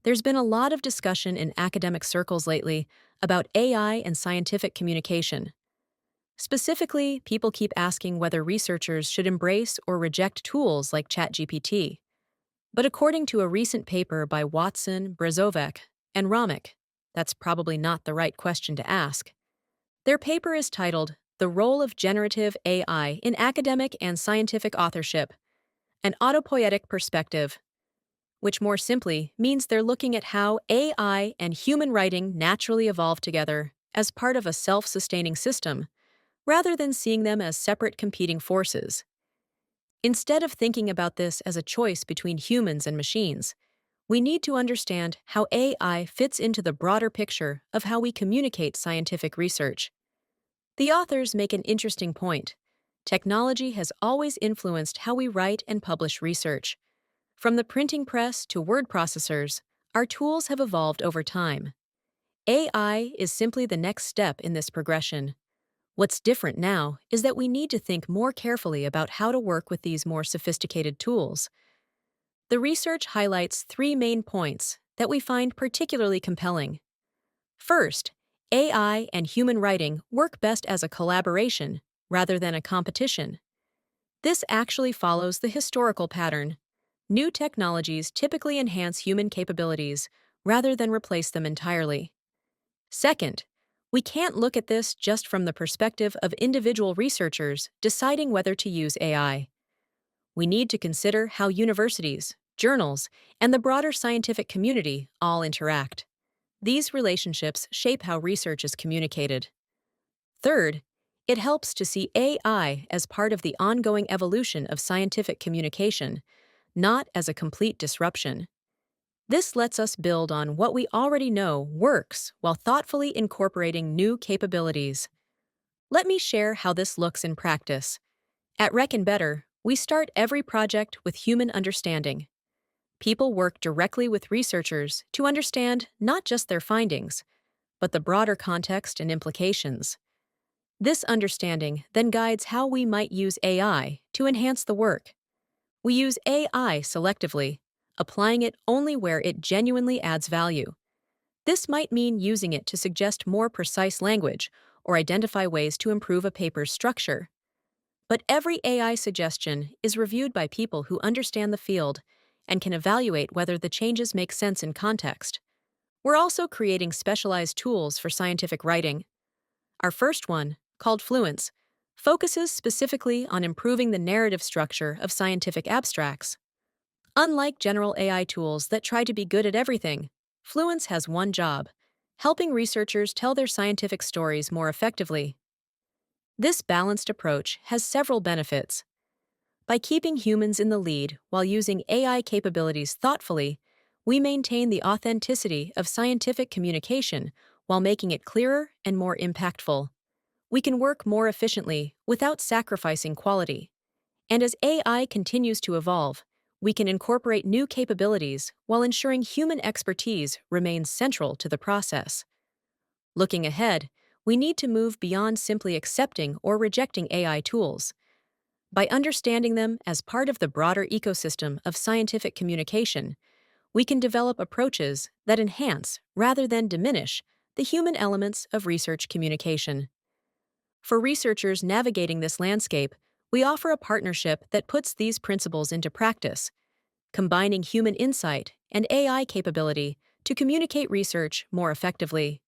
There's been a lot of discussion in academic circles lately about AI and scientific communication. Specifically, people keep asking whether researchers should embrace or reject tools like ChatGPT. But according to a recent paper by Watson, Brezovec, and Romic, that's probably not the right question to ask. Their paper is titled The Role of Generative AI in Academic and Scientific Authorship, an Autopoietic Perspective, which more simply means they're looking at how AI and human writing naturally evolve together as part of a self-sustaining system, rather than seeing them as separate competing forces. Instead of thinking about this as a choice between humans and machines, we need to understand how AI fits into the broader picture of how we communicate scientific research. The authors make an interesting point. Technology has always influenced how we write and publish research. From the printing press to word processors, our tools have evolved over time. AI is simply the next step in this progression. What's different now is that we need to think more carefully about how to work with these more sophisticated tools. The research highlights three main points that we find particularly compelling. First, AI and human writing work best as a collaboration rather than a competition. This actually follows the historical pattern. New technologies typically enhance human capabilities rather than replace them entirely. Second, we can't look at this just from the perspective of individual researchers deciding whether to use AI. We need to consider how universities, journals, and the broader scientific community all interact. These relationships shape how research is communicated. Third, it helps to see AI as part of the ongoing evolution of scientific communication, not as a complete disruption. This lets us build on what we already know works while thoughtfully incorporating new capabilities. Let me share how this looks in practice. At Reckon Better, we start every project with human understanding. People work directly with researchers to understand not just their findings, but the broader context and implications. This understanding then guides how we might use AI to enhance the work. We use AI selectively, applying it only where it genuinely adds value. This might mean using it to suggest more precise language or identify ways to improve a paper's structure. But every AI suggestion is reviewed by people who understand the field and can evaluate whether the changes make sense in context. We're also creating specialized tools for scientific writing. Our first one, called Fluence, focuses specifically on improving the narrative structure of scientific abstracts. Unlike general AI tools that try to be good at everything, Fluence has one job: helping researchers tell their scientific stories more effectively. This balanced approach has several benefits. By keeping humans in the lead while using AI capabilities thoughtfully, we maintain the authenticity of scientific communication while making it clearer and more impactful. We can work more efficiently without sacrificing quality. And as AI continues to evolve, we can incorporate new capabilities while ensuring human expertise remains central to the process. Looking ahead, we need to move beyond simply accepting or rejecting AI tools. By understanding them as part of the broader ecosystem of scientific communication, we can develop approaches that enhance, rather than diminish, the human elements of research communication. For researchers navigating this landscape, we offer a partnership that puts these principles into practice, combining human insight and AI capability to communicate research more effectively.